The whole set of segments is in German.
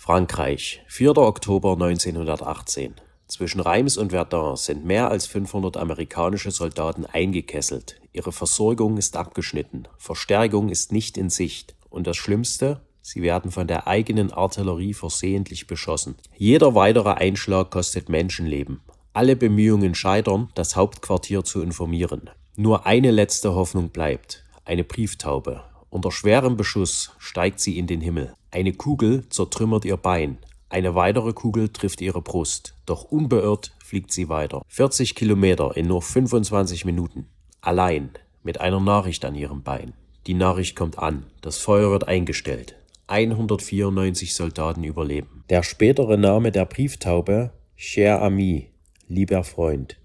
Frankreich, 4. Oktober 1918. Zwischen Reims und Verdun sind mehr als 500 amerikanische Soldaten eingekesselt. Ihre Versorgung ist abgeschnitten, Verstärkung ist nicht in Sicht. Und das Schlimmste: Sie werden von der eigenen Artillerie versehentlich beschossen. Jeder weitere Einschlag kostet Menschenleben. Alle Bemühungen scheitern, das Hauptquartier zu informieren. Nur eine letzte Hoffnung bleibt: eine Brieftaube. Unter schwerem Beschuss steigt sie in den Himmel. Eine Kugel zertrümmert ihr Bein. Eine weitere Kugel trifft ihre Brust. Doch unbeirrt fliegt sie weiter. 40 Kilometer in nur 25 Minuten. Allein, mit einer Nachricht an ihrem Bein. Die Nachricht kommt an. Das Feuer wird eingestellt. 194 Soldaten überleben. Der spätere Name der Brieftaube: Cher Ami, lieber Freund.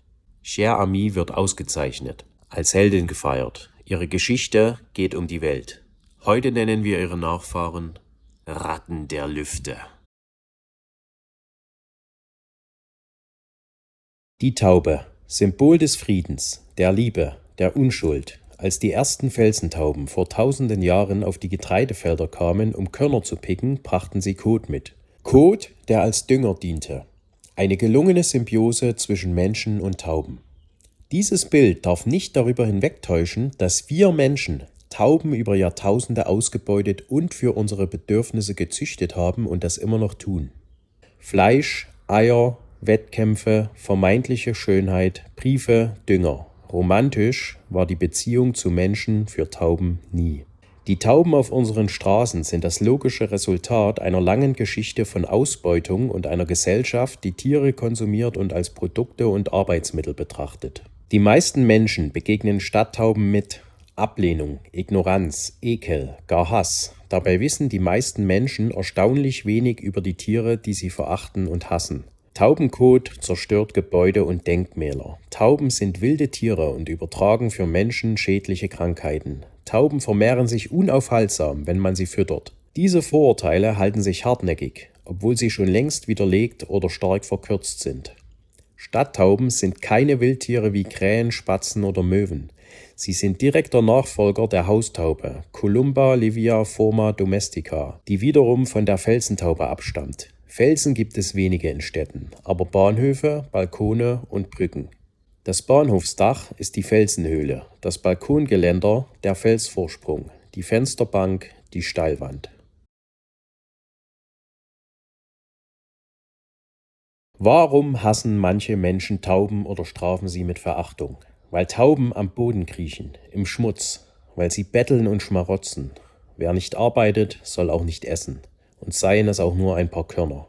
Cher Ami wird ausgezeichnet, als Heldin gefeiert. Ihre Geschichte geht um die Welt. Heute nennen wir ihre Nachfahren Ratten der Lüfte. Die Taube, Symbol des Friedens, der Liebe, der Unschuld. Als die ersten Felsentauben vor tausenden Jahren auf die Getreidefelder kamen, um Körner zu picken, brachten sie Kot mit. Kot, der als Dünger diente. Eine gelungene Symbiose zwischen Menschen und Tauben. Dieses Bild darf nicht darüber hinwegtäuschen, dass wir Menschen Tauben über Jahrtausende ausgebeutet und für unsere Bedürfnisse gezüchtet haben und das immer noch tun. Fleisch, Eier, Wettkämpfe, vermeintliche Schönheit, Briefe, Dünger. Romantisch war die Beziehung zu Menschen für Tauben nie. Die Tauben auf unseren Straßen sind das logische Resultat einer langen Geschichte von Ausbeutung und einer Gesellschaft, die Tiere konsumiert und als Produkte und Arbeitsmittel betrachtet. Die meisten Menschen begegnen Stadttauben mit Ablehnung, Ignoranz, Ekel, gar Hass. Dabei wissen die meisten Menschen erstaunlich wenig über die Tiere, die sie verachten und hassen. Taubenkot zerstört Gebäude und Denkmäler. Tauben sind wilde Tiere und übertragen für Menschen schädliche Krankheiten. Tauben vermehren sich unaufhaltsam, wenn man sie füttert. Diese Vorurteile halten sich hartnäckig, obwohl sie schon längst widerlegt oder stark verkürzt sind. Stadttauben sind keine Wildtiere wie Krähen, Spatzen oder Möwen. Sie sind direkter Nachfolger der Haustaube, Columba liviiforma domestica, die wiederum von der Felsentaube abstammt. Felsen gibt es wenige in Städten, aber Bahnhöfe, Balkone und Brücken. Das Bahnhofsdach ist die Felsenhöhle, das Balkongeländer der Felsvorsprung, die Fensterbank die Steilwand. Warum hassen manche Menschen Tauben oder strafen sie mit Verachtung? Weil Tauben am Boden kriechen, im Schmutz, weil sie betteln und schmarotzen. Wer nicht arbeitet, soll auch nicht essen, und seien es auch nur ein paar Körner.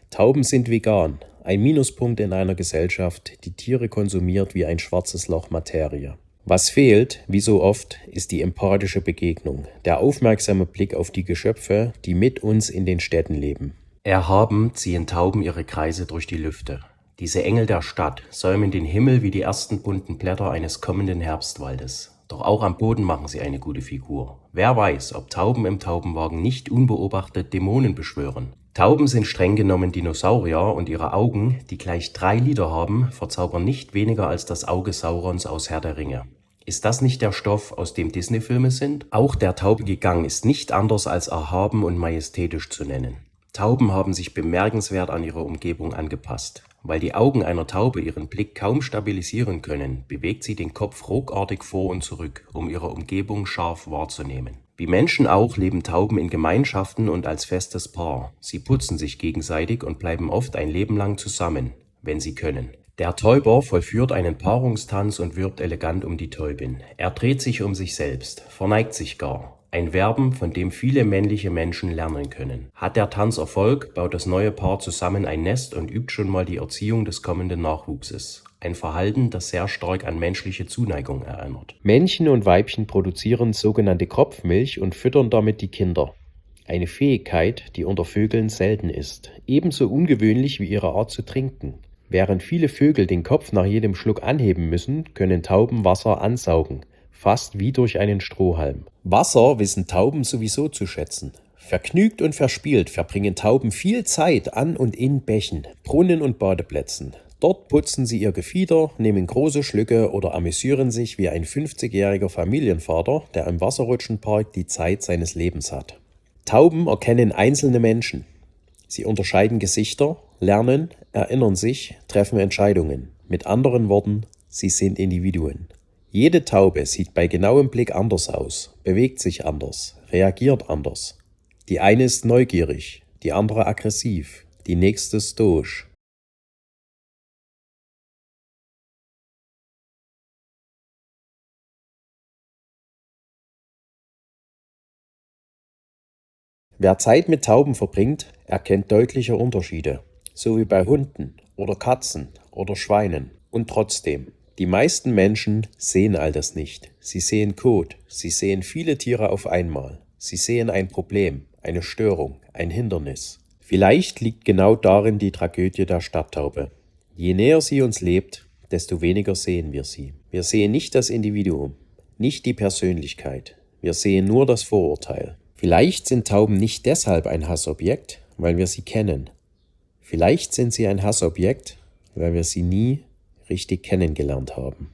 Tauben sind vegan, ein Minuspunkt in einer Gesellschaft, die Tiere konsumiert wie ein schwarzes Loch Materie. Was fehlt, wie so oft, ist die empathische Begegnung, der aufmerksame Blick auf die Geschöpfe, die mit uns in den Städten leben. Erhaben ziehen Tauben ihre Kreise durch die Lüfte. Diese Engel der Stadt säumen den Himmel wie die ersten bunten Blätter eines kommenden Herbstwaldes. Doch auch am Boden machen sie eine gute Figur. Wer weiß, ob Tauben im Taubenwagen nicht unbeobachtet Dämonen beschwören. Tauben sind streng genommen Dinosaurier und ihre Augen, die gleich 3 Lider haben, verzaubern nicht weniger als das Auge Saurons aus Herr der Ringe. Ist das nicht der Stoff, aus dem Disney-Filme sind? Auch der taubige Gang ist nicht anders als erhaben und majestätisch zu nennen. Tauben haben sich bemerkenswert an ihre Umgebung angepasst. Weil die Augen einer Taube ihren Blick kaum stabilisieren können, bewegt sie den Kopf ruckartig vor und zurück, um ihre Umgebung scharf wahrzunehmen. Wie Menschen auch leben Tauben in Gemeinschaften und als festes Paar. Sie putzen sich gegenseitig und bleiben oft ein Leben lang zusammen, wenn sie können. Der Täuber vollführt einen Paarungstanz und wirbt elegant um die Täubin. Er dreht sich um sich selbst, verneigt sich gar. Ein Werben, von dem viele männliche Menschen lernen können. Hat der Tanz Erfolg, baut das neue Paar zusammen ein Nest und übt schon mal die Erziehung des kommenden Nachwuchses. Ein Verhalten, das sehr stark an menschliche Zuneigung erinnert. Männchen und Weibchen produzieren sogenannte Kropfmilch und füttern damit die Kinder. Eine Fähigkeit, die unter Vögeln selten ist. Ebenso ungewöhnlich wie ihre Art zu trinken. Während viele Vögel den Kopf nach jedem Schluck anheben müssen, können Tauben Wasser ansaugen. Fast wie durch einen Strohhalm. Wasser wissen Tauben sowieso zu schätzen. Vergnügt und verspielt verbringen Tauben viel Zeit an und in Bächen, Brunnen und Badeplätzen. Dort putzen sie ihr Gefieder, nehmen große Schlücke oder amüsieren sich wie ein 50-jähriger Familienvater, der im Wasserrutschenpark die Zeit seines Lebens hat. Tauben erkennen einzelne Menschen. Sie unterscheiden Gesichter, lernen, erinnern sich, treffen Entscheidungen. Mit anderen Worten, sie sind Individuen. Jede Taube sieht bei genauem Blick anders aus, bewegt sich anders, reagiert anders. Die eine ist neugierig, die andere aggressiv, die nächste stoisch. Wer Zeit mit Tauben verbringt, erkennt deutliche Unterschiede, so wie bei Hunden oder Katzen oder Schweinen. Und trotzdem, die meisten Menschen sehen all das nicht. Sie sehen Kot, sie sehen viele Tiere auf einmal. Sie sehen ein Problem, eine Störung, ein Hindernis. Vielleicht liegt genau darin die Tragödie der Stadttaube. Je näher sie uns lebt, desto weniger sehen wir sie. Wir sehen nicht das Individuum, nicht die Persönlichkeit. Wir sehen nur das Vorurteil. Vielleicht sind Tauben nicht deshalb ein Hassobjekt, weil wir sie kennen. Vielleicht sind sie ein Hassobjekt, weil wir sie nie richtig kennengelernt haben.